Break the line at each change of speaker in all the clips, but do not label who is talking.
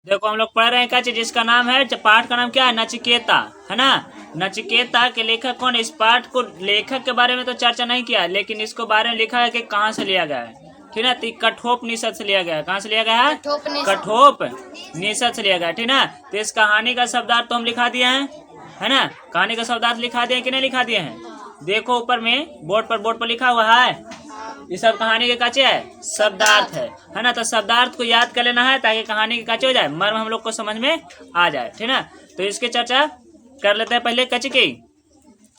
देखो हम लोग पढ़ रहे हैं क्या चीज जिसका नाम है, पाठ का नाम क्या है, नचिकेता, है ना। नचिकेता के लेखक कौन है? इस पाठ को लेखक के बारे में तो चर्चा नहीं किया, लेकिन इसको बारे में लिखा है कि कहाँ से लिया गया है, ठीक है। तो कठोपनिषद से लिया गया है। कहाँ से लिया गया है? कठोपनिषद से लिया गया है, ठीक है। तो इस कहानी का शब्दार्थ तो हम लिखा दिए हैं, है ना। कहानी का शब्दार्थ लिखा दिए कि नहीं लिखा दिए हैं? देखो ऊपर में बोर्ड पर लिखा हुआ है। ये सब कहानी के काचे है, शब्दार्थ है ना। तो शब्दार्थ को याद कर लेना है ताकि कहानी के काचे हो जाए, मर्म हम लोग को समझ में आ जाए, ठीक ना। तो इसके चर्चा कर लेते हैं पहले कच्चे की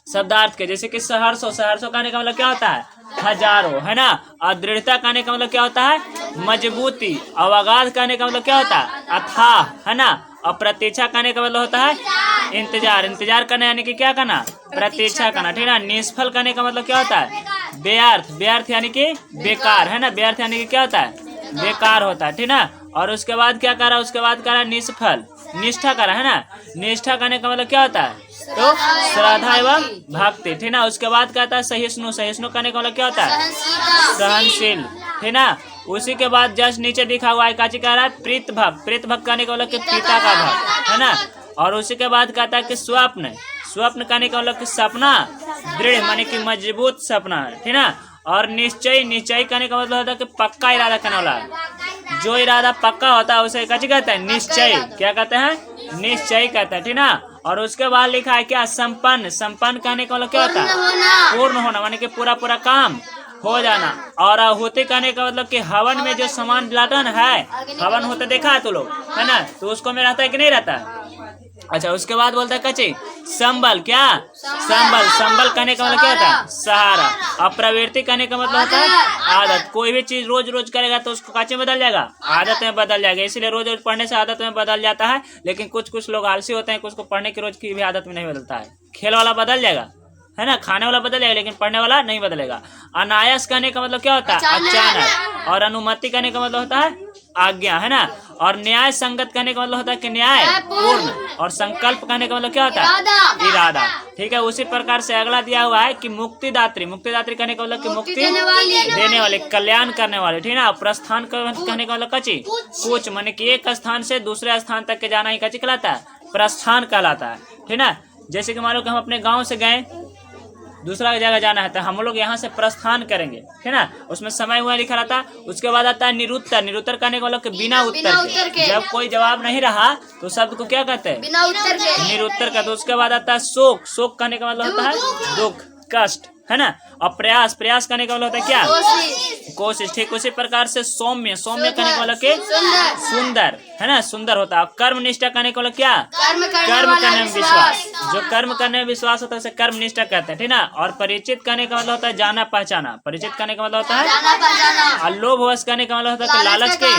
शब्दार्थ के। जैसे कि सहर्षों कहने का मतलब क्या होता है? हजारों, है ना। और दृढ़ता कहने का मतलब क्या होता है? मजबूती। अवगाध कहने का मतलब क्या होता है? अथाह, है ना। और प्रतीक्षा कहने का मतलब होता है इंतजार करना, यानी कि क्या करना? प्रतीक्षा करना, ठीक है। निष्फल कहने का मतलब क्या होता है? व्यर्थ यानी कि बेकार, है ना। व्यर्थ यानी कि क्या होता है? बेकार होता है, ठीक ना। और उसके बाद क्या करा? उसके बाद करा निष्फल, निष्ठा करा, है ना। निष्ठा करने का मतलब क्या होता है? तो श्रद्धा एवं भक्ति, ठीक ना। उसके बाद क्या होता है? सहिष्णु करने का मतलब क्या होता है? सहनशील, ठीक ना। उसी के बाद जस्ट नीचे दिखा हुआ है काची कह रहा है? प्रीत भक्त करने का मतलब कि पिता का भक्त, है ना। और उसी के बाद कहता है कि स्वप्न कहने का मतलब कि सपना, दृढ़ माने कि मजबूत सपना, ठीक ना। और निश्चय कहने का मतलब होता है कि पक्का इरादा करने वाला, जो इरादा पक्का होता है उसे क्या कहते हैं? निश्चय। क्या कहते हैं? निश्चय कहते हैं, ठीक ना। और उसके बाद लिखा है क्या? संपन्न कहने का मतलब क्या होता है? पूर्ण होना, माने कि पूरा काम हो जाना। और आहुति कहने का मतलब कि हवन में जो सामान लाता है, हवन होते देखा है तो लोग, है ना। तो उसको में रहता है कि नहीं रहता है? अच्छा, उसके बाद बोलता है कच्चे संबल। क्या? संबल कहने का मतलब क्या होता है? सहारा। और प्रवृत्ति कहने का मतलब होता है आदत। कोई भी चीज रोज करेगा तो उसको काचे में बदल जाएगा? आदत में बदल जाएगा। इसलिए रोज पढ़ने से आदत में बदल जाता है। लेकिन कुछ लोग आलसी होते हैं, कुछ को पढ़ने की रोज की भी आदत में नहीं बदलता है। खेल वाला बदल जाएगा, है ना। खाने वाला बदल जाएगा, लेकिन पढ़ने वाला नहीं बदलेगा। अनायास कहने का मतलब क्या होता है? अचानक। और अनुमति कहने का मतलब होता है आज्ञा, है ना। और न्याय संगत कहने का मतलब होता है कि न्याय पूर्ण। और संकल्प कहने का मतलब क्या होता है? इरादा, ठीक है। उसी प्रकार से अगला दिया हुआ है कि मुक्तिदात्री कहने का मतलब कि मुक्ति देने वाले, कल्याण करने वाले, ठीक है ना। प्रस्थान कहने का मतलब कच्ची कूच, माने कि एक स्थान से दूसरे स्थान तक के जाना ही कच्ची कहलाता है? प्रस्थान कहलाता है, ठीक है ना। जैसे कि मान लो कि हम अपने गाँव से गए, दूसरा जगह जाना है तो हम लोग यहाँ से प्रस्थान करेंगे, है ना। उसमें समय हुआ लिखा रहता है। उसके बाद आता है निरुत्तर कहने का मतलब बिना उत्तर के। जब कोई जवाब नहीं रहा तो शब्द को क्या कहते हैं? बिना उत्तर के, निरुत्तर का। तो उसके बाद आता है शोक कहने का मतलब होता है दुख, कष्ट, है ना। और प्रयास कहने का मतलब होता है क्या? कोशिश। ठीक उसी प्रकार से सौम्य कहने का मतलब कि सुंदर, है ना, सुंदर होता है। कर्मनिष्ठा कहने का मतलब क्या? कर्म करने में विश्वास। जो कर्म करने में विश्वास होता है उसे कर्मनिष्ठा कहते हैं, ठीक ना। और परिचित कहने का मतलब होता है जाना पहचाना। परिचित कहने का मतलब होता है। और लोभवश कहने का मतलब होता है लालच के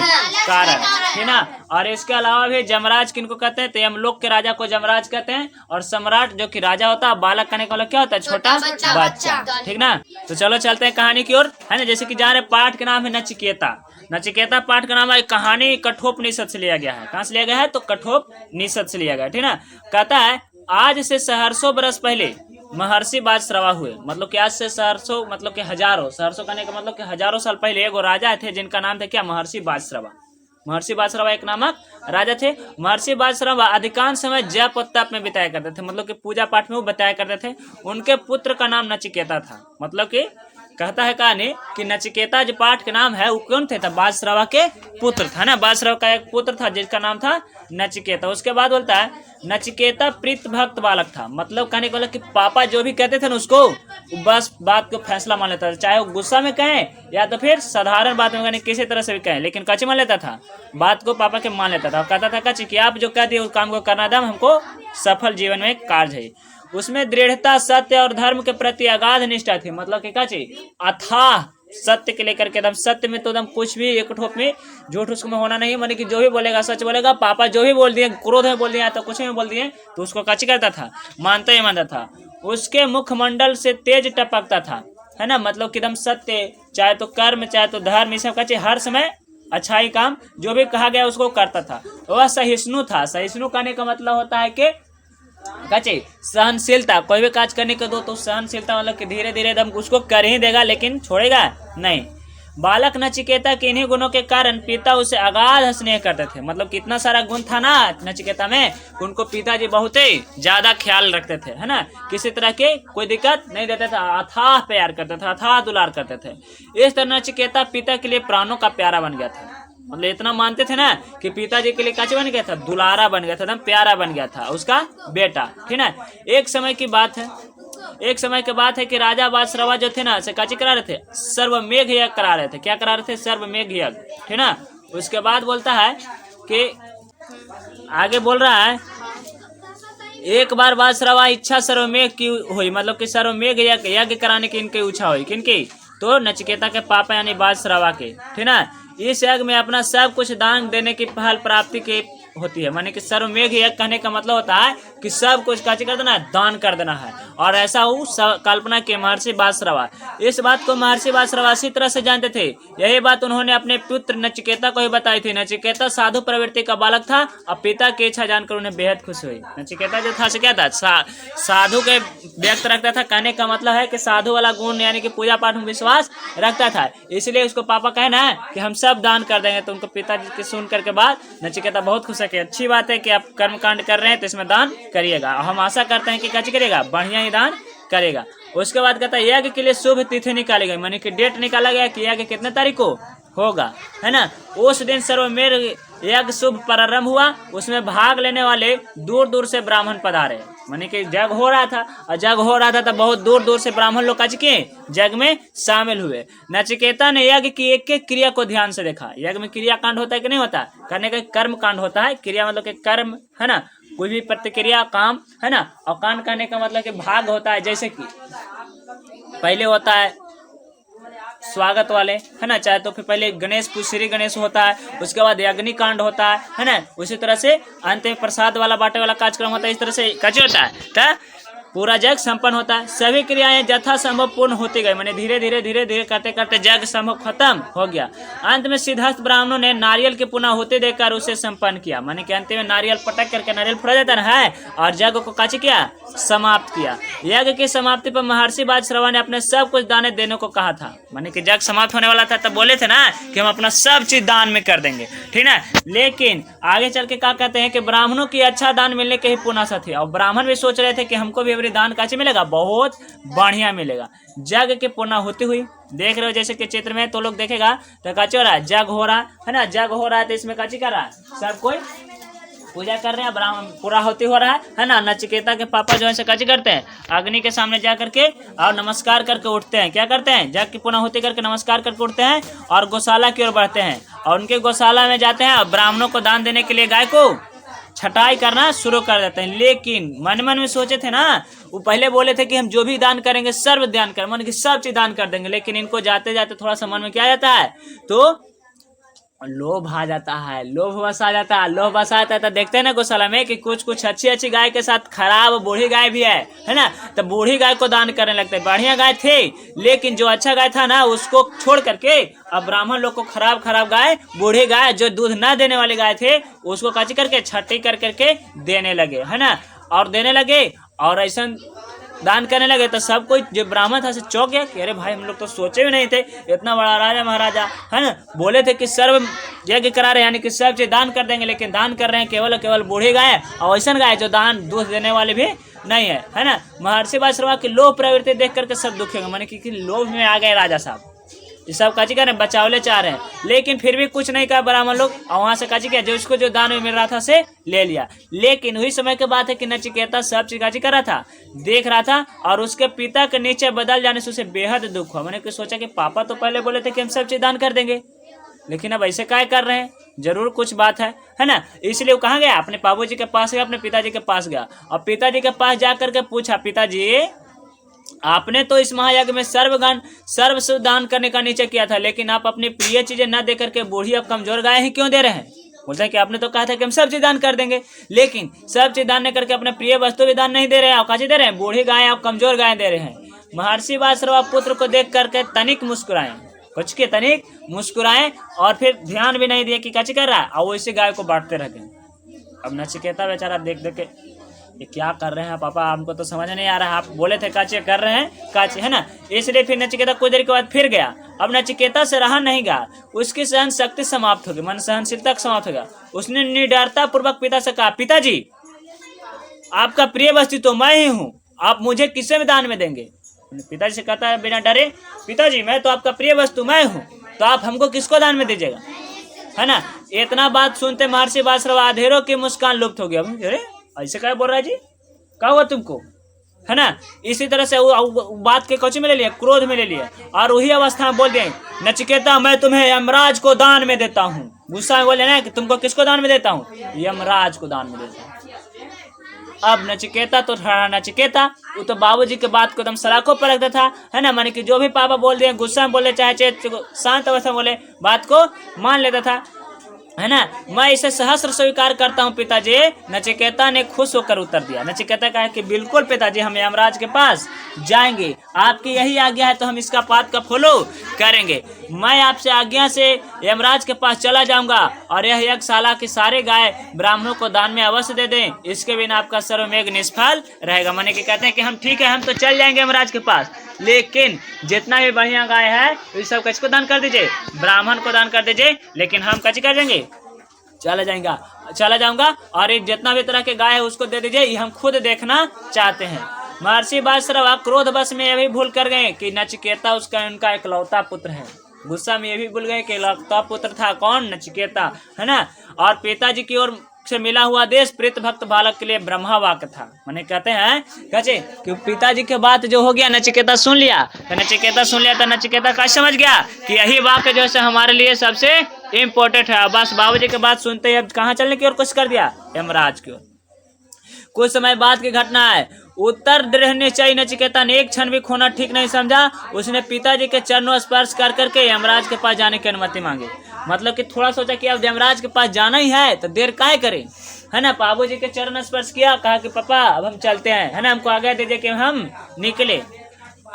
कारण, ठीक ना। और इसके अलावा भी जमराज किनको कहते हैं? तो यमलोक के राजा को जमराज कहते हैं। और सम्राट जो कि राजा होता है, बालक कहने का मतलब क्या होता है? छोटा बच्चा, ठीक ना। तो चलो चलते हैं कहानी की ओर, है ना। जैसे कि जा रहे पाठ का नाम है नचिकेता पाठ का नाम है। कहानी कठोपनिषद से लिया गया है। कहाँ से लिया गया है? तो कठोपनिषद से लिया गया है, ठीक ना। कहता है आज से सहर्षों बरस पहले महर्षि बाजश्रवा हुए। मतलब कि आज से सहर्षों मतलब कि हजारों, सहर्षों कहने का मतलब कि हजारों साल पहले एगो राजा थे जिनका नाम था क्या? महर्षि बाजश्रवा एक नामक राजा थे। महर्षि बाजश्रवा अधिकांश समय जप और तप में बिताया करते थे, मतलब कि पूजा पाठ में वो बताया करते थे। उनके पुत्र का नाम नचिकेता था। मतलब कि कहता है कहानी कि नचिकेता जो पाठ का नाम है वो कौन थे? बाजश्रवा के पुत्र था ना। बाजश्रवा का एक पुत्र था जिसका नाम था नचिकेता। उसके बाद बोलता है नचिकेता प्रीत भक्त बालक था। मतलब कहने को कि पापा जो भी कहते थे ना उसको बस बात को फैसला मान लेता था, चाहे वो गुस्सा में कहें या तो फिर साधारण बात में कहें, किसी तरह से भी कहें, लेकिन कच्ची मान लेता था, बात को पापा के मान लेता था। कहता था कच्ची कि आप जो कहते हैं उस काम को करना दम, हमको सफल जीवन में कार्य है। उसमें दृढ़ता, सत्य और धर्म के प्रति अगाध निष्ठा थी। मतलब कि क्या चाहिए? अथाह सत्य के लेकर के एकदम सत्य में तो एकदम कुछ भी एक ठोप में झूठ उसमें होना नहीं, माने कि जो भी बोलेगा सच बोलेगा। पापा जो भी बोल दिए, क्रोध में बोल दिया तो कुछ में बोल दिए तो उसको कच्ची करता था, मानता था। उसके मुखमंडल से तेज टपकता था, है ना। मतलब कि एकदम सत्य, चाहे तो कर्म चाहे तो धर्म, सब कच्चे हर समय अच्छा ही काम जो भी कहा गया उसको करता था। वह सहिष्णु था। सहिष्णु कहने का मतलब होता है कि कच्चे सहनशीलता। कोई भी काज करने को दो तो सहनशीलता, मतलब कि धीरे धीरे एकदम उसको कर ही देगा लेकिन छोड़ेगा नहीं। बालक नचिकेता के इन्हीं गुणों के कारण पिता उसे अगाध स्नेह करते थे। मतलब कितना सारा गुण था ना नचिकेता में, उनको पिताजी बहुत ही ज्यादा ख्याल रखते थे, है ना, किसी तरह के कोई दिक्कत नहीं देते थे, अथाह प्यार करते थे, अथाह दुलार करते थे। इस तरह नचिकेता पिता के लिए प्राणों का प्यारा बन गया था। मतलब इतना मानते थे ना कि पिताजी के लिए काची बन गया था, दुलारा बन गया था, एकदम प्यारा बन गया था उसका बेटा, ठीक है। एक समय की बात है कि राजा बादश्रवा जो थे ना से काची करा रहे थे, सर्वमेघ यज्ञ करा रहे थे। क्या करा रहे थे? सर्वमेघ यज्ञ, ठीक ना। उसके बाद बोलता है कि आगे बोल रहा है, एक बार बादश्रवा इच्छा सर्वमेघ की हुई, मतलब कि सर्वमेघ यज्ञ कराने की इनकी इच्छा हुई। किनकी? तो नचिकेता के पापा यानी बादश्रवा के, ठीक ना। इस यज्ञ में अपना सब कुछ दान देने की फल प्राप्ति की होती है। माने कि सर्वमेघ यज्ञ कहने का मतलब होता है कि सब कुछ काची कर देना है, दान कर देना है। और ऐसा वो कल्पना के महर्षि बादश्रवा इस बात को महर्षि बादश्रवा इसी तरह से जानते थे। यही बात उन्होंने अपने पुत्र नचिकेता को ही बताई थी। नचिकेता साधु प्रवृत्ति का बालक था और पिता की इच्छा जानकर उन्हें बेहद खुशी हुई। नचिकेता जो था क्या था, साधु के व्यक्त रखता था। कहने का मतलब है कि साधु वाला गुण यानी कि पूजा पाठ में विश्वास रखता था, इसलिए उसको पापा कहना है कि हम सब दान कर देंगे। तो उनको पिताजी की सुन करके बाद नचिकेता बहुत खुश है कि अच्छी बात है कि आप कर्म कांड कर रहे हैं तो इसमें दान करिएगा, और हम आशा करते हैं कि कैसे करिएगा, बढ़िया ही दान करेगा। उसके बाद कहता है यज्ञ के लिए शुभ तिथि निकाली गई, मानी कि डेट निकाला गया कि यज्ञ कितने तारीख को होगा, है ना। उस दिन सर्वमेघ यज्ञ शुभ प्रारंभ हुआ। उसमें भाग लेने वाले दूर दूर से ब्राह्मण पधारे, माने कि जग हो रहा था, और जग हो रहा था तो बहुत दूर दूर से ब्राह्मण लोग आज के जग में शामिल हुए। नचिकेता ने यज्ञ की एक एक क्रिया को ध्यान से देखा। यज्ञ में क्रिया कांड होता है कि नहीं होता, करने का कर्म कांड होता है। क्रिया मतलब कि कर्म, है ना, कोई भी प्रतिक्रिया काम, है ना। और कांड करने का मतलब कि भाग होता है। जैसे कि पहले होता है स्वागत वाले, है ना, चाहे तो फिर पहले गणेश श्री गणेश होता है, उसके बाद अग्नि कांड होता है ना। उसी तरह से अंत में प्रसाद वाला बांटे वाला कार्यक्रम होता है। इस तरह से कैसे होता है तो पूरा जग संपन्न होता है। सभी क्रियाएं यथासंभव पूर्ण होती गई, माने धीरे धीरे करते करते जग संभव खत्म हो गया। अंत में सिद्धस्थ ब्राह्मणों ने नारियल के पुनः होते देकर उसे संपन्न किया, माने कि अंत में नारियल पटक करके, नारियल फोड़ा जाता है, और जग को काची किया, समाप्त किया। यज्ञ की समाप्ति पर महर्षि बादश्रवा ने अपने सब कुछ दान देने को कहा था। माने कि जग समाप्त होने वाला था तब बोले थे ना कि हम अपना सब चीज दान में कर देंगे, ठीक है। लेकिन आगे चल के क्या कहते हैं कि ब्राह्मणों की अच्छा दान मिलने के ही पुनासा थी, और ब्राह्मण भी सोच रहे थे कि हमको भी दान काची मिलेगा, बहुत बढ़िया मिलेगा। जग के पूर्ण होती हुई देख रहे हो, जैसे कि चित्र में तो लोग देखेगा तो काची हो रहा है, जग हो रहा है ना, जग हो रहा है तो इसमें काची कर रहा है, सब कोई पूजा कर रहे हैं, ब्राह्मण पूरा होती हो रहा है ना। नचिकेता के पापा जो है काची करते हैं, अग्नि के सामने जा करके और नमस्कार करके उठते हैं। क्या करते हैं, जग की पूर्ण होती करके नमस्कार करके उठते हैं और गौशाला की ओर बढ़ते हैं, और उनके गौशाला में जाते हैं और ब्राह्मणों को दान देने के लिए गाय को छटाई करना शुरू कर देते हैं। लेकिन मन में सोचे थे ना, वो पहले बोले थे कि हम जो भी दान करेंगे सर्व दान कर, मन की सब चीज दान कर देंगे। लेकिन इनको जाते जाते थोड़ा सा मन में क्या आ जाता है, तो लोभ आ जाता है, लोभ बस आ जाता है। लोभ बस आता है तो देखते हैं ना गौशाला में कि कुछ कुछ अच्छी गाय के साथ खराब बूढ़ी गाय भी है ना। तो बूढ़ी गाय को दान करने लगते हैं। बढ़िया गाय थे, लेकिन जो अच्छा गाय था ना उसको छोड़ करके अब ब्राह्मण लोग को खराब गाय, बूढ़ी गाय जो दूध न देने वाली गाय थे उसको काची करके छठी कर करके देने लगे, है ना। और देने लगे और ऐसा दान करने लगे तो सब कोई जो ब्राह्मण था से चौंक गया कि अरे भाई हम लोग तो सोचे भी नहीं थे, इतना बड़ा राजा महाराजा, है ना, बोले थे कि सर्व यज्ञ करा रहे यानी कि सब चीज दान कर देंगे, लेकिन दान कर रहे हैं केवल बूढ़ी गाय और ऐसा गाय जो दान दूध देने वाले भी नहीं है ना। महर्षि बादश्रवा की लोभ प्रवृत्ति देख करके सब दुखी होंगे, माने कि लोभ में आ गए राजा साहब। ये सब काची कर रहे हैं, बचावले चाह रहे हैं, लेकिन फिर भी कुछ नहीं कहा ब्राह्मण लोग, और वहां से काची किया जो उसको जो दान में मिल रहा था से ले लिया। लेकिन वही समय की बात है कि नचिकेता सब चीज काची कर रहा था, देख रहा था, और उसके पिता के नीचे बदल जाने से उसे बेहद दुख हुआ। मैंने कि सोचा कि पापा तो पहले बोले थे कि हम सब चीज दान कर देंगे, लेकिन अब ऐसे काय कर रहे हैं, जरूर कुछ बात है ना। इसलिए वो कहाँ गया, अपने बाबूजी के पास गया, अपने पिताजी के पास गया, और पिताजी के पास जा करके पूछा, पिताजी आपने तो इस महायज्ञ में सर्व दान करने का निश्चय किया था, लेकिन आप अपनी प्रिय चीजें न दे करके बूढ़ी और कमजोर गाय ही क्यों दे रहे हैं। बोलते हैं कि आपने तो कहा था कि हम सब चीज दान कर देंगे, लेकिन सब चीज दान नहीं करके अपने प्रिय वस्तु भी दान नहीं दे रहे हैं, और काची दे रहे हैं, बूढ़ी गाय और कमजोर गाय दे रहे हैं। महर्षि बादश्रवा पुत्र को देख करके तनिक मुस्कुराए, कुछ के तनिक मुस्कुराए, और फिर ध्यान भी नहीं दिया कि काची कर रहा है, और वैसे गाय को बांटते रह गए। अब नचिकेता बेचारा देख देख के ये क्या कर रहे हैं पापा, हमको तो समझ नहीं आ रहा, आप बोले थे काचे कर रहे हैं काचे, है ना। इसलिए फिर नचिकेता कुछ देर के बाद फिर गया। अब नचिकेता से रहा नहीं गया, उसकी सहन शक्ति समाप्त हो गई, मन सहनशीलता समाप्त हो गया। उसने निडरता पूर्वक पिता से कहा, पिताजी आपका प्रिय वस्तु तो मैं ही हूँ, आप मुझे किसे में दान में देंगे। पिताजी से कहता है बिना डरे, पिताजी मैं तो आपका प्रिय वस्तु मैं हूँ, तो आप हमको किसको दान में दीजिएगा, है ना। इतना बात सुनते महर्षि बासरव अधेरों की मुस्कान लुप्त हो गया। अरे ऐसे क्या बोल रहा है जी, क्या हुआ तुमको, है ना। इसी तरह से वो बात के कौचे में ले लिया, क्रोध में ले लिया, और वही अवस्था में बोल दिया, नचिकेता मैं तुम्हें यमराज को दान में देता हूँ। गुस्सा में बोले ना कि तुमको किसको दान में देता हूँ, यमराज को दान में देता हूँ। अब नचिकेता तो था नचिकेता, वो तो बाबूजी के बात को एकदम सलाखों पर रखता था, है ना। माने कि जो भी पापा बोल दिए, गुस्सा में बोले चाहे शांत अवस्था में बोले, बात को मान लेता था, है ना। मैं इसे सहस्र स्वीकार करता हूँ पिताजी। नचिकेता ने खुश होकर उत्तर दिया। नचिकेता कहा कि बिल्कुल पिताजी, हम यमराज के पास जाएंगे, आपकी यही आज्ञा है तो हम इसका बात का फॉलो करेंगे। मैं आपसे आज्ञा से यमराज के पास चला जाऊंगा और यह यज्ञशाला की सारे गाय ब्राह्मणों को दान में अवश्य दे दें, इसके बिना आपका सर्वमेघ निष्फल रहेगा। माने कि कहते हैं कि हम ठीक है, हम तो चल जाएंगे यमराज के पास, लेकिन जितना भी बढ़िया गाय है इस सब किसको दान कर दीजिए, ब्राह्मण को दान कर दीजिए, लेकिन हम कैसे कर देंगे, चला जाऊंगा और ये जितना भी तरह के गाय है उसको दे दीजिए, ये हम खुद देखना चाहते हैं। महर्षि बासरव क्रोध बस में यह भी भूल कर गए कि नचिकेता उनका इकलौता पुत्र है। गुस्सा में ये भी भूल गए कि इकलौता पुत्र था कौन, नचिकेता, है ना। और पिताजी की ओर से मिला हुआ देश प्रीत भक्त बालक के लिए ब्रह्मा वाक्य था। मैंने कहते हैं कैसे कि पिताजी के बात जो हो गया नचिकेता सुन लिया, तो नचिकेता सुन लिया तो नचिकेता का समझ गया कि यही वाक्य जो है हमारे लिए सबसे इम्पोर्टेंट है। बस बाबूजी के बात सुनते ही अब कहाँ चलने की ओर कोशिश कर दिया, यमराज की ओर। कुछ समय बाद की घटना है। उत्तर दृढ़ निश्चय नचिकेता ने एक क्षण भी खोना ठीक नहीं समझा। उसने पिताजी के चरणों स्पर्श कर करके यमराज के पास जाने की अनुमति मांगी। मतलब कि थोड़ा सोचा कि अब यमराज के पास जाना ही है तो देर काहे करें, है ना। बाबूजी के चरण स्पर्श किया, कहा कि पापा अब हम चलते हैं, है ना, हमको आज्ञा दीजिए कि हम निकले।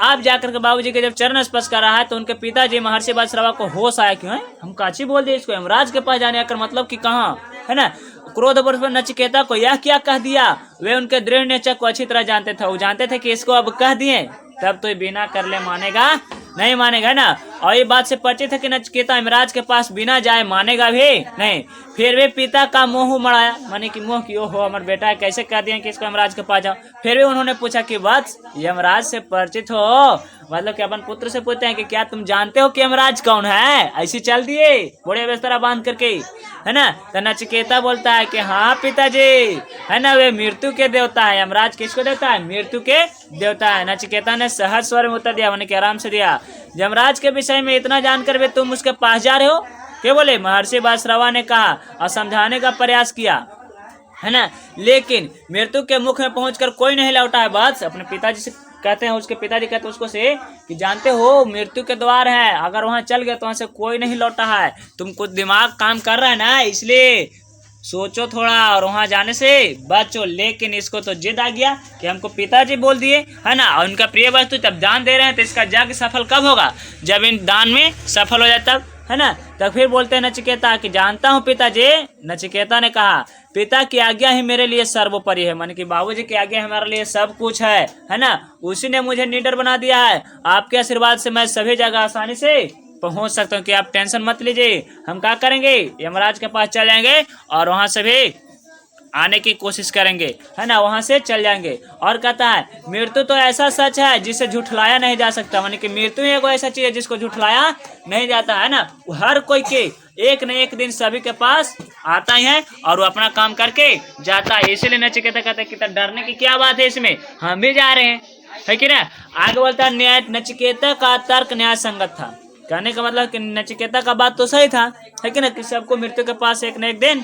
आप जाकर के बाबूजी के जब चरण स्पर्श कर रहा है तो उनके पिताजी महर्षि बासरव को होश आया, क्यों है हम काची बोल दिए इसको, यमराज के पास जाने आकर मतलब कि कहाँ, है ना। क्रोध पर नचिकेता को यह क्या कह दिया, वे उनके दृढ़ निश्चय को अच्छी तरह जानते थे। वो जानते थे कि इसको अब कह दिए तब तो बिना कर ले मानेगा नहीं मानेगा ना। और ये बात से परिचित है कि नचिकेता यमराज के पास बिना जाए मानेगा भी नहीं। फिर भी पिता का मोह मड़ाया, माने कि मोह की ओहो हमारे बेटा कैसे कह दिया कि इसको यमराज के पास जाओ। फिर भी उन्होंने पूछा कि वत्स यमराज से परिचित हो, मतलब कि अपन पुत्र से पूछते हैं कि क्या तुम जानते हो कि यमराज कौन है, ऐसी चल दिए बड़े बिस्तरा बांध करके, है ना। तो नचिकेता बोलता है कि हाँ पिताजी, है ना, वे मृत्यु के देवता है। यमराज किसको देवता है, मृत्यु के देवता है। नचिकेता ने सहज स्वर में उत्तर दिया, मैंने कि आराम से दिया। यमराज के विषय में इतना जानकर भी तुम उसके पास जा रहे हो, क्या बोले। महर्षि बासरव ने कहा और समझाने का प्रयास किया, है ना, लेकिन मृत्यु के मुख में पहुंचकर कोई नहीं लौटा है। बस अपने पिताजी से कहते हैं, उसके पिताजी कहते हैं उसको से कि जानते हो मृत्यु के द्वार है, अगर वहां चल गए तो वहां से कोई नहीं लौटा है। तुम कुछ दिमाग काम कर रहा है ना, इसलिए सोचो थोड़ा और वहां जाने से बचो। लेकिन इसको तो जिद आ गया कि हमको पिताजी बोल दिए, है ना, और उनका प्रिय वस्तु तब दान दे रहे हैं तो इसका यज्ञ सफल कब होगा, जब इन दान में सफल हो जाए तब, है ना। तो फिर बोलते हैं नचिकेता कि जानता हूँ पिताजी। नचिकेता ने कहा पिता की आज्ञा ही मेरे लिए सर्वोपरि है, माने कि बाबूजी की आज्ञा हमारे लिए सब कुछ है ना। उसी ने मुझे निडर बना दिया है। आपके आशीर्वाद से मैं सभी जगह आसानी से पहुंच सकता हूँ कि आप टेंशन मत लीजिए। हम क्या करेंगे, यमराज के पास चल जाएंगे और वहां से भी आने की कोशिश करेंगे, है ना, वहां से चल जाएंगे। और कहता है मृत्यु तो ऐसा सच है जिसे झुठलाया नहीं जा सकता, माने कि मृत्यु एक ऐसा चीज है जिसको झुठलाया नहीं जाता, है ना। हर कोई के एक न एक दिन सभी के पास आता ही है और वो अपना काम करके जाता है। इसीलिए नचिकेता कहता है कि डरने की क्या बात है, इसमें हम भी जा रहे हैं, है कि ना। आगे बोलता है न्याय नचिकेता का तर्क न्याय संगत था। कहने का मतलब कि नचिकेता का बात तो सही था, है कि ना, कि सबको मृत्यु के पास एक न एक दिन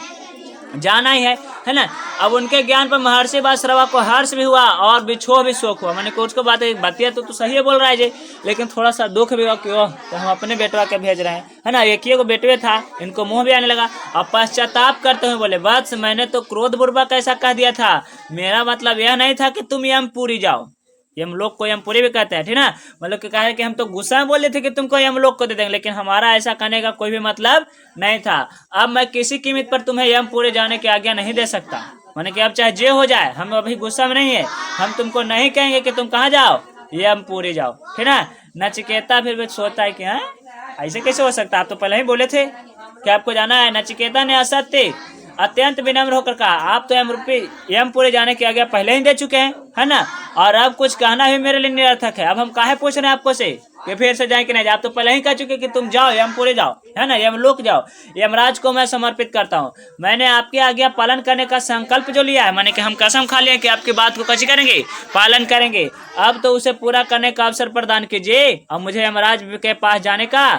जाना ही है ना। अब उनके ज्ञान पर महर्षि बासरव को हर्ष भी हुआ और बिछोह भी शोक हुआ। मैंने कुछ को बातिया तो सही है बोल रहा है जी, लेकिन थोड़ा सा दुख भी हुआ कि ओह तो हम अपने बेटवा के भेज रहे हैं, है ना। एक ही को बेटवे था, इनको मुंह भी आने लगा। अब पश्चाताप करते हुए बोले वत्स मैंने तो क्रोध पूर्वक ऐसा कह दिया था, मेरा मतलब यह नहीं था कि तुम यमपुरी जाओ। यमलोक को यमपुरी भी कहते हैं, ठीक ना। मतलब क्या है कि हम तो गुस्सा में बोले थे कि तुमको यमलोक को दे देंगे, लेकिन हमारा ऐसा कहने का कोई भी मतलब नहीं था। अब मैं किसी कीमत पर तुम्हें यमपुरी जाने की आज्ञा नहीं दे सकता, माने कि अब चाहे जे हो जाए, हम अभी गुस्सा में नहीं है, हम तुमको नहीं कहेंगे कि तुम कहाँ जाओ, यमपुरी जाओ, ठीक ना। नचिकेता फिर सोचता है कि हाँ ऐसे कैसे हो सकता, आप तो पहले ही बोले थे कि आपको जाना है। नचिकेता ने असत्य अत्यंत विनम्र होकर कहा, आप तो यमपुरी जाने की आज्ञा पहले ही दे चुके हैं, है ना, और अब कुछ कहना भी मेरे लिए निरर्थक है। अब हम काहे पूछ रहे हैं आपको से कि फिर से जाए कि नहीं जाए, आप तो पहले ही कह चुके कि तुम जाओ यमपुरी जाओ, है ना, यमलोक जाओ, यमराज को मैं समर्पित करता हूँ। मैंने आपकी आज्ञा पालन करने का संकल्प जो लिया है, माने कि हम कसम खा लिया कि आपकी बात को कैसे करेंगे, पालन करेंगे। अब तो उसे पूरा करने का अवसर प्रदान कीजिए और मुझे यमराज के पास जाने का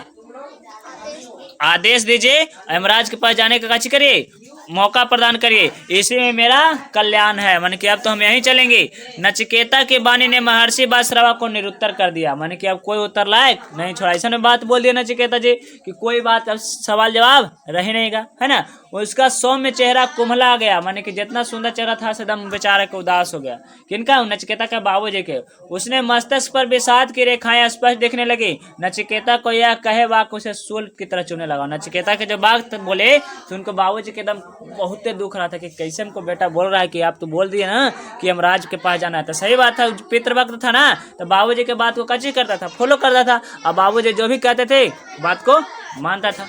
आदेश दीजिए, यमराज के पास जाने का कैसे करिए, मौका प्रदान करिए, इसी में मेरा कल्याण है। माने कि अब तो हम यहीं चलेंगे। नचिकेता की वाणी ने महर्षि बासरवा को निरुत्तर कर दिया, माने कि अब कोई उत्तर लायक नहीं छोड़ा। ऐसा बात बोल दिया नचिकेता जी कि कोई बात अब सवाल जवाब रह नहीं गा, है ना। उसका सौम्य चेहरा कुम्हला गया, माने कि जितना सुंदर चेहरा था एकदम बेचारा के उदास हो गया। किनका, नचिकेता के बाबूजी के। उसने मस्तिष्क पर विषाद की रेखाएं स्पष्ट दिखने लगी। नचिकेता को यह कहे वाक उसे सूल की तरह चुने लगा। नचिकेता के जो बात बोले तो उनको बाबूजी के एकदम बहुत दुख रहा था कि कैसे हमको बेटा बोल रहा है कि आप तो बोल दिए ना कि यमराज के पास जाना है। तो सही बात था, पितृभक्त था ना, तो बाबूजी के बात को कच्ची करता था, फॉलो करता था, और बाबूजी जो भी कहते थे बात को मानता था,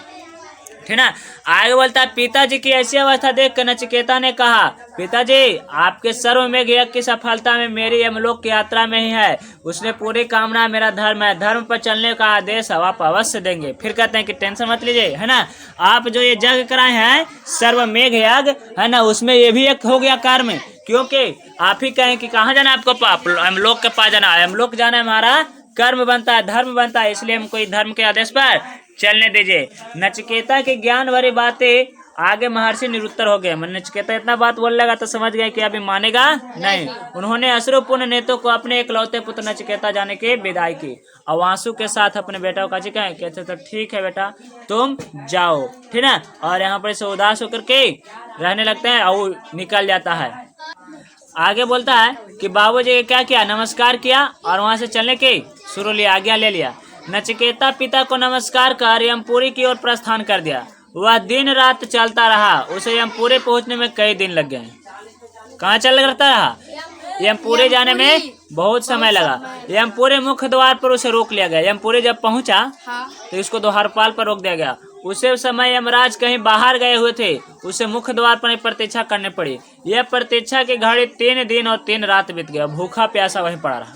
ठीक ना। आगे बोलता है, पिताजी की ऐसी अवस्था देख कर नचिकेता ने कहा, पिताजी आपके सर्वमेघ यज्ञ की सफलता में मेरी यमलोक की यात्रा में ही है। उसने पूरी कामना मेरा धर्म है, धर्म पर चलने का आदेश आप अवश्य देंगे। फिर कहते हैं कि टेंशन मत लीजिए, है ना, आप जो ये यज्ञ कराए हैं सर्वमेघ यज्ञ, है ना, उसमें ये भी एक हो गया कार्य, क्योंकि आप ही कहें कि कहाँ जाना है आपको, यमलोक के पास जाना है, यमलोक जाना है, हमारा कर्म बनता है, धर्म बनता है, इसलिए हमको इस धर्म के आदेश पर चलने दीजिए। नचिकेता की ज्ञान भरी बातें आगे महर्षि निरुत्तर हो गए। नचिकेता इतना बात बोलने लगा तो समझ गए कि अभी मानेगा नहीं। उन्होंने अश्रुपूर्ण नेत्रों को अपने इकलौते पुत्र नचिकेता जाने के विदाई की और आंसू के साथ अपने बेटा को कहा कि अच्छा तो ठीक है बेटा तुम जाओ, ठीक है, और यहाँ पर से उदास होकर के रहने लगता है और निकल जाता है। आगे बोलता है कि बाबूजी ने क्या किया, नमस्कार किया और वहां से चलने की शुरू लिया, आज्ञा ले लिया। नचिकेता पिता को नमस्कार कर यमपुरी की ओर प्रस्थान कर दिया। वह दिन रात चलता रहा, उसे यमपुरी पहुंचने में कई दिन लग गए। कहाँ चल करता रहा, यमपुरी जाने में बहुत समय लगा। यमपुरी मुख्य द्वार पर उसे रोक लिया गया। यमपुरी जब पहुंचा तो इसको द्वारपाल पर रोक दिया गया। उसे समय यमराज कहीं बाहर गए हुए थे, उसे मुख्य द्वार पर प्रतीक्षा करनी पड़ी। यह प्रतीक्षा की घड़ी 3 दिन और 3 रात बीत गया, भूखा प्यासा वहीं पड़ा रहा।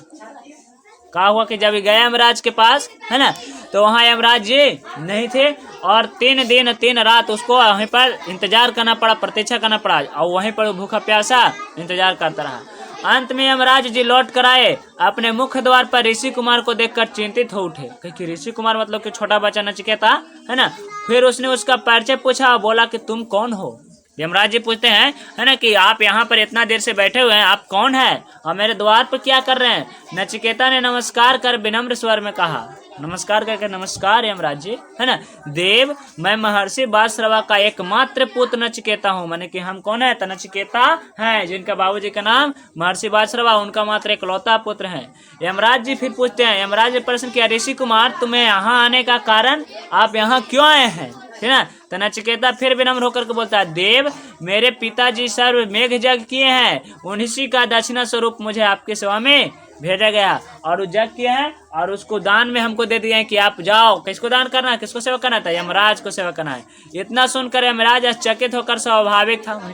कहा हुआ कि जब गया यमराज के पास, है ना, तो वहाँ यमराज जी नहीं थे और 3 दिन 3 रात उसको वहीं पर इंतजार करना पड़ा, प्रतीक्षा करना पड़ा और वहीं पर भूखा प्यासा इंतजार करता रहा। अंत में यमराज जी लौट कर आए। अपने मुख्य द्वार पर ऋषि कुमार को देखकर चिंतित हो उठे, क्योंकि ऋषि कुमार मतलब कि छोटा बच्चा नचिकेता, है ना। फिर उसने उसका परिचय पूछा, बोला कि तुम कौन हो। यमराज जी पूछते हैं, है ना, कि आप यहाँ पर इतना देर से बैठे हुए हैं, आप कौन हैं और मेरे द्वार पर क्या कर रहे हैं। नचिकेता ने नमस्कार कर विनम्र स्वर में कहा, नमस्कार करके, नमस्कार यमराज जी, है ना, देव मैं महर्षि बासरवा का एकमात्र पुत्र नचिकेता हूँ। माने कि हम कौन है, तो नचिकेता हैं जिनका बाबूजी का नाम महर्षि बासरवा, उनका मात्र इकलौता पुत्र है। यमराज जी फिर पूछते हैं, यमराज ने प्रश्न किया, ऋषि कुमार तुम्हें यहाँ आने का कारण, आप यहाँ क्यों आए हैं, है ना। तो नचिकेता फिर विनम्र होकर के बोलता है, देव मेरे पिताजी सर्वमेघ यज्ञ किए हैं, उन्हीं का दक्षिणा स्वरूप मुझे आपकी सेवा में भेजा गया और यज्ञ किया है और उसको दान में हमको दे दिया है कि आप जाओ। किसको दान करना है, किसको सेवा करना था, यमराज को सेवा करना है। इतना सुनकर यमराज आश्चर्यचकित होकर स्वाभाविक था,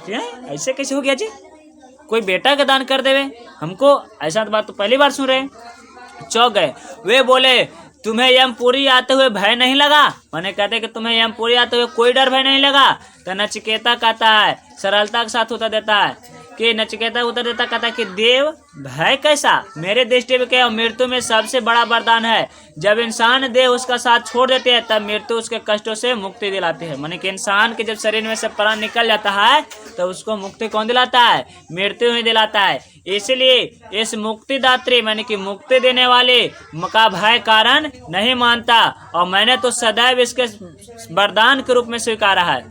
ऐसे कैसे हो गया जी, कोई बेटा का दान कर देवे हमको, ऐसा बात तो पहली बार सुन रहे। चौंक गए। वे बोले, तुम्हें यमपुरी आते हुए भय नहीं लगा। मैंने कहते कि तुम्हें यमपुरी आते हुए कोई डर भय नहीं लगा। तो नचिकेता कहता है, सरलता के साथ उत्तर देता है कि नचिकेता उत्तर देता कहता है कि देव भय कैसा, मेरे दृष्टि में क्या मृत्यु में सबसे बड़ा वरदान है। जब इंसान देह उसका साथ छोड़ देते हैं तब मृत्यु उसके कष्टों से मुक्ति दिलाती है। माने कि इंसान के जब शरीर में से प्राण निकल जाता है तो उसको मुक्ति कौन दिलाता है, मृत्यु ही दिलाता है। इसलिए इस मुक्तिदात्री माने कि मुक्ति देने वाले का भय कारण नहीं मानता और मैंने तो सदैव इसके वरदान के रूप में स्वीकारा है।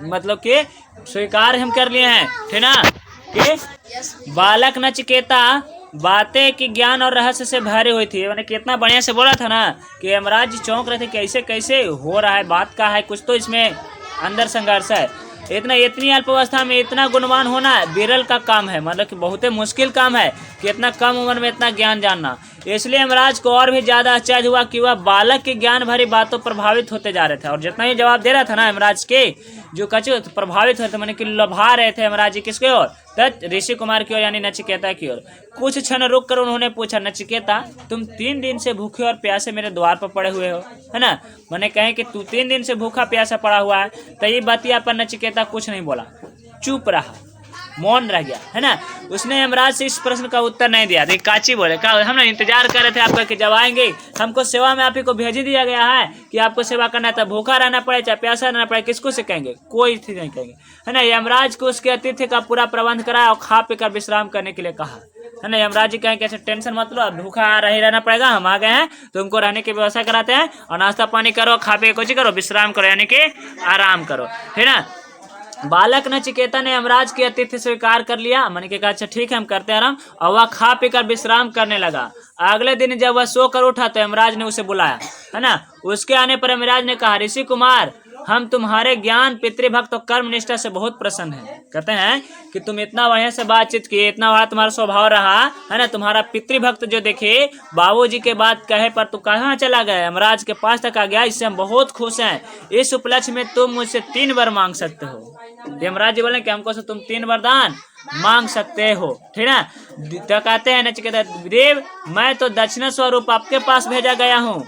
मतलब कि स्वीकार हम कर लिए हैं, ठीक ना। कि बालक नचिकेता बातें की ज्ञान और रहस्य से भरी हुई थी। मैंने कितना बढ़िया से बोला था ना कि यमराज जी चौंक रहे थे कि ऐसे कैसे हो रहा है, बात का है, कुछ तो इसमें अंदर संघर्ष है। इतनी अल्प अवस्था में इतना गुणवान होना विरल का काम है, मतलब कि बहुत ही मुश्किल काम है कि इतना कम उम्र में इतना ज्ञान जानना। इसलिए यमराज को और भी ज्यादा आश्चर्य हुआ कि वह बालक की ज्ञान भरी बातों प्रभावित होते जा रहे थे। और जितना ही जवाब दे रहा था ना यमराज के जो कछु प्रभावित होते मैंने कि लभा रहे थे यमराज जी किसके ओर, तत् ऋषि कुमार की ओर यानी नचिकेता की ओर। कुछ क्षण रुक कर उन्होंने पूछा, नचिकेता तुम 3 दिन से भूखे और प्यासे मेरे द्वार पर पड़े हुए हो, है ना। मैंने कहे कि तू 3 दिन से भूखा प्यासा पड़ा हुआ है। तो ये बतिया पर नचिकेता कुछ नहीं बोला, चुप रहा, मौन रह गया, है ना। उसने यमराज से इस प्रश्न का उत्तर नहीं दिया। देखिए काची बोले, क्या हम ना इंतजार कर रहे थे आपका कि जब आएंगे, हमको सेवा में आप ही को भेज ही दिया गया है कि आपको सेवा करना है, तब भूखा रहना पड़े चाहे प्यासा रहना पड़े, किसको से कहेंगे, कोई चीज नहीं कहेंगे, है ना। यमराज को उसके अतिथि का पूरा प्रबंध कराया और खा पी कर विश्राम करने के लिए कहा, है ना। यमराज जी कहें कैसे टेंशन मत लो, अब भूखा रही रहना पड़ेगा, हम आ गए हैं, तुमको रहने की व्यवस्था कराते हैं और नाश्ता पानी करो, खा पी कुछ करो, विश्राम करो यानी कि आराम करो, है ना। बालक नचिकेता ने यमराज की अतिथि स्वीकार कर लिया। मैंने कहा अच्छा ठीक है हम करते हैं आराम, और वह खा पी कर विश्राम करने लगा। अगले दिन जब वह सोकर उठा तो यमराज ने उसे बुलाया, है ना। उसके आने पर यमराज ने कहा, ऋषि कुमार हम तुम्हारे ज्ञान पितृभक्त और कर्म निष्ठा से बहुत प्रसन्न हैं। कहते हैं कि तुम इतना बढ़िया से बातचीत किए, इतना बड़ा तुम्हारा स्वभाव रहा, है ना। तुम्हारा पितृभक्त जो देखे बाबूजी के बात कहे पर तू कहाँ चला गया, यमराज के पास तक आ गया, इससे हम बहुत खुश हैं। इस उपलक्ष्य में तुम मुझसे 3 वर मांग सकते हो। यमराज जी बोले कि हमको से तुम 3 वरदान मांग सकते हो, ठीक है। तो कहते हैं नचिकेता, देव मैं तो दक्षिणा स्वरूप आपके पास भेजा गया हूँ,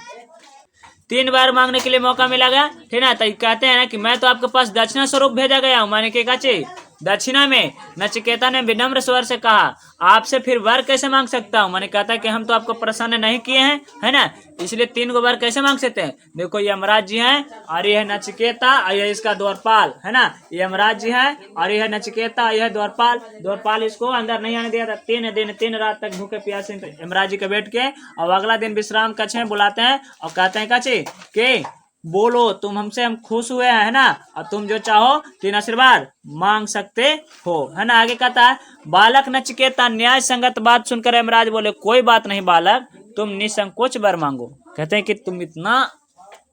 3 बार मांगने के लिए मौका मिला गया, ठीक है। तो कहते हैं ना कि मैं तो आपके पास दक्षिणा स्वरूप भेजा गया हूँ, माने के काचे दक्षिणा में। नचिकेता ने विनम्र स्वर से कहा, आपसे फिर वर कैसे मांग सकता हूँ। मैंने कहता है कि हम तो आपको प्रसन्न नहीं किए हैं, है ना, इसलिए 3 गो वर कैसे मांग सकते हैं। देखो ये यमराज जी हैं और ये है नचिकेता और ये इसका द्वारपाल, है ना। ये यमराज जी हैं और ये है नचिकेता, यह द्वारपाल। द्वारपाल इसको अंदर नहीं आने दिया था। 3 दिन 3 रात तक भूखे प्यासे यमराज जी के बैठ के, और अगला दिन विश्राम कक्ष में बुलाते हैं और कहते हैं काचे के बोलो तुम हमसे हम खुश हुए हैं, है ना, और तुम जो चाहो 3 आशीर्वाद मांग सकते हो, है ना। आगे कहता है, बालक नचिकेता न्याय संगत बात सुनकर यमराज बोले, कोई बात नहीं बालक, तुम निसंकोच वर मांगो। कहते हैं कि तुम इतना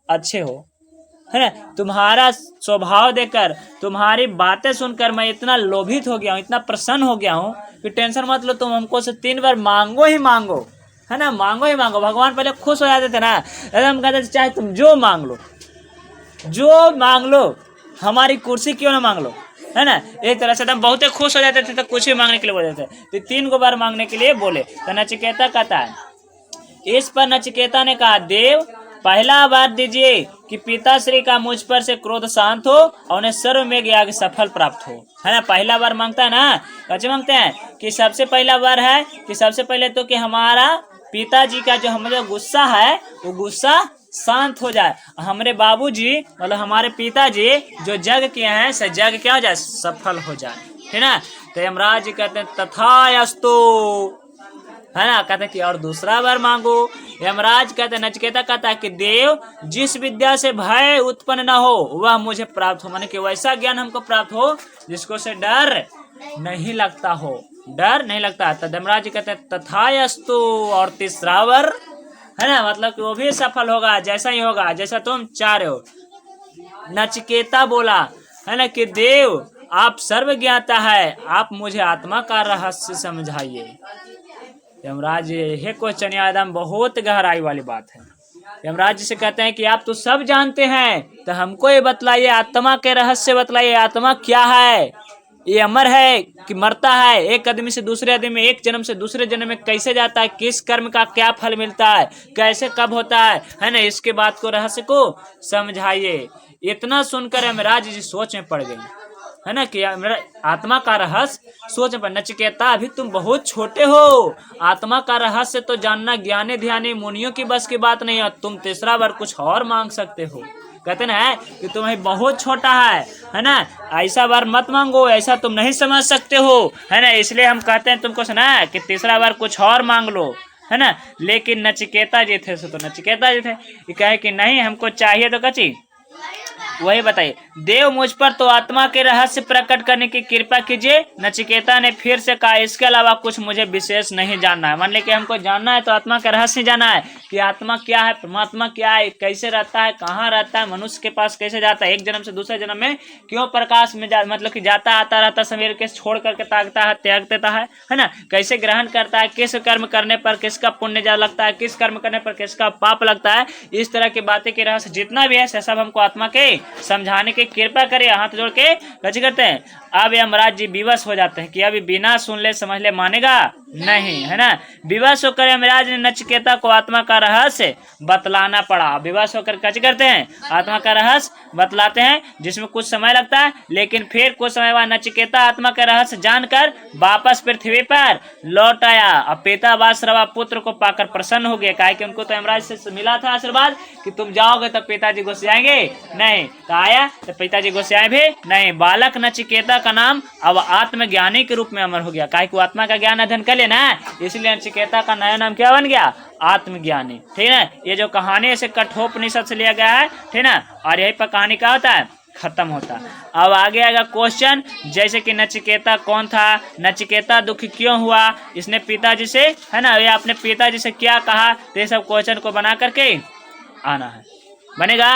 अच्छे हो, है ना, तुम्हारा स्वभाव देखकर, तुम्हारी बातें सुनकर मैं इतना लोभित हो गया हूँ, इतना प्रसन्न हो गया हूँ कि टेंशन मत लो, तुम हमको से 3 बार मांगो ही मांगो, है ना, मांगो ही मांगो। भगवान पहले खुश हो जाते थे ना, एकदम कहते थे चाहे तुम जो मांग लो, जो मांग लो, हमारी कुर्सी क्यों ना मांग लो, है ना। एक तरह से एकदम बहुत खुश हो जाते थे, तो कुछ भी मांगने के लिए बोल देते थे। तो 3 बार मांगने के लिए बोले। तो नचिकेता कहता है, इस पर नचिकेता ने कहा, देव पहला बार दीजिए कि पिताश्री का मुझ पर से क्रोध शांत हो और उन्हें सर्वमेघ याग सफल प्राप्त हो, है ना। पहला बार मांगता है ना, कैसे मांगते हैं कि सबसे पहला बार है कि सबसे पहले तो कि हमारा पिताजी का जो हमारा गुस्सा है वो गुस्सा शांत हो जाए, हमारे बाबूजी मतलब हमारे पिताजी जो जग किए हैं से जग क्या हो जाए, सफल हो जाए, है ना। तो यमराज जी कहते हैं तथास्तु, है ना। कहते हैं कि और दूसरा बार मांगो। यमराज कहते हैं, नचिकेता कहता है कि देव जिस विद्या से भय उत्पन्न न हो वह मुझे प्राप्त हो, माने कि वैसा ज्ञान हमको प्राप्त हो जिसको से डर नहीं लगता हो, डर नहीं लगता। तो यमराज जी कहते हैं तथास्तु, और तीसरा वर, है ना, मतलब कि वो भी सफल होगा, जैसा ही होगा जैसा तुम चाह रहे हो। नचिकेता बोला, है ना, कि देव आप सर्वज्ञाता है, आप मुझे आत्मा का रहस्य समझाइए। यमराज जी ये क्वेश्चन एकदम बहुत गहराई वाली बात है। यमराज जी से कहते हैं कि आप तो सब जानते हैं, तो हमको ये बतलाइए, आत्मा के रहस्य बतलाइए, आत्मा क्या है, ये अमर है कि मरता है, एक आदमी से दूसरे आदमी में, एक जन्म से दूसरे जन्म में कैसे जाता है, किस कर्म का क्या फल मिलता है, कैसे कब होता है ना, इसके बात को रहस्य को समझाइए। इतना सुनकर यमराज जी सोच में पड़ गई, है ना, कि मेरा आत्मा का रहस्य सोच में। नचिकेता अभी तुम बहुत छोटे हो, आत्मा का रहस्य तो जानना ज्ञानी ध्यानी मुनियों की बस की बात नहीं है, तुम तीसरा बार कुछ और मांग सकते हो। कहते ना है कि तुम्हें बहुत छोटा है ना, ऐसा बार मत मांगो, ऐसा तुम नहीं समझ सकते हो, है ना, इसलिए हम कहते हैं तुमको सुना कि तीसरा बार कुछ और मांग लो, है ना। लेकिन नचिकेता जी थे, तो नचिकेता जी थे, ये कहे कि नहीं हमको चाहिए तो कची वही बताइए। देव मुझ पर तो आत्मा के रहस्य प्रकट करने की कृपा कीजिए। नचिकेता ने फिर से कहा, इसके अलावा कुछ मुझे विशेष नहीं जानना है। मान ले कि हमको जानना है तो आत्मा का रहस्य जानना है कि आत्मा क्या है, परमात्मा क्या है, कैसे रहता है, कहाँ रहता है, मनुष्य के पास कैसे जाता है, एक जन्म से दूसरे जन्म में क्यों प्रकाश में मतलब कि जाता आता रहता, सवेर के छोड़ करके ताकता है, त्याग देता है ना, कैसे ग्रहण करता है, किस कर्म करने पर किसका पुण्य जा लगता है, किस कर्म करने पर किसका पाप लगता है, इस तरह की बातें के रहस्य जितना भी है सब हमको आत्मा के समझाने की कृपा करे। हाथ जोड़ के कैसे करते हैं। अब यमराज जी विवश हो जाते हैं कि अभी बिना सुन ले समझ ले मानेगा नहीं, है ना। विवश होकर यमराज ने नचिकेता को आत्मा का रहस्य बतलाना पड़ा। विवश होकर कैसे करते हैं, आत्मा का रहस्य बतलाते हैं, जिसमें कुछ समय लगता है, लेकिन फिर कुछ समय बाद नचिकेता आत्मा का रहस्य जानकर वापस पृथ्वी पर लौट आया। अब पिता वासुदेव पुत्र को पाकर प्रसन्न हो गए, काहे कि उनको तो यमराज से मिला था आशीर्वाद कि तुम जाओगे तो पिताजी घुस जाएंगे, नहीं तो आया तो पिताजी घुस आए भी नहीं। बालक नचिकेता का नाम अब आत्मज्ञानी के रूप में अमर हो गया, काहे कि आत्मा का ज्ञान अध्ययन कर लेना, इसलिए नचिकेता का नया नाम क्या बन गया, आत्मज्ञानी। ठीक है, ये जो कहानी है कठोपनिषद से लिया गया है, ठीक है, और यही पर कहानी क्या होता है, खत्म होता। अब आगे आएगा क्वेश्चन, जैसे कि नचिकेता कौन था, नचिकेता दुखी क्यों हुआ, इसने पिताजी से, है ना, ये अपने पिताजी से क्या कहा, तो ये सब क्वेश्चन को बना करके आना है, बनेगा।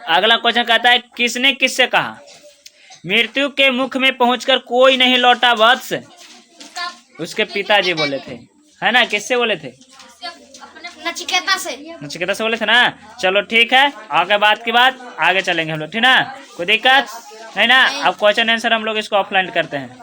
अगला क्वेश्चन कहता है, किसने किससे कहा, मृत्यु के मुख में पहुंचकर कोई नहीं लौटा वत्स, उसके पिताजी बोले थे, है ना, किससे बोले थे,
नचिकेता से।
नचिकेता से बोले थे ना। चलो ठीक है, आगे बात की बात आगे चलेंगे हम लोग, ठीक ना, कोई दिक्कत है ना। अब क्वेश्चन आंसर हम लोग इसको ऑफलाइन करते हैं।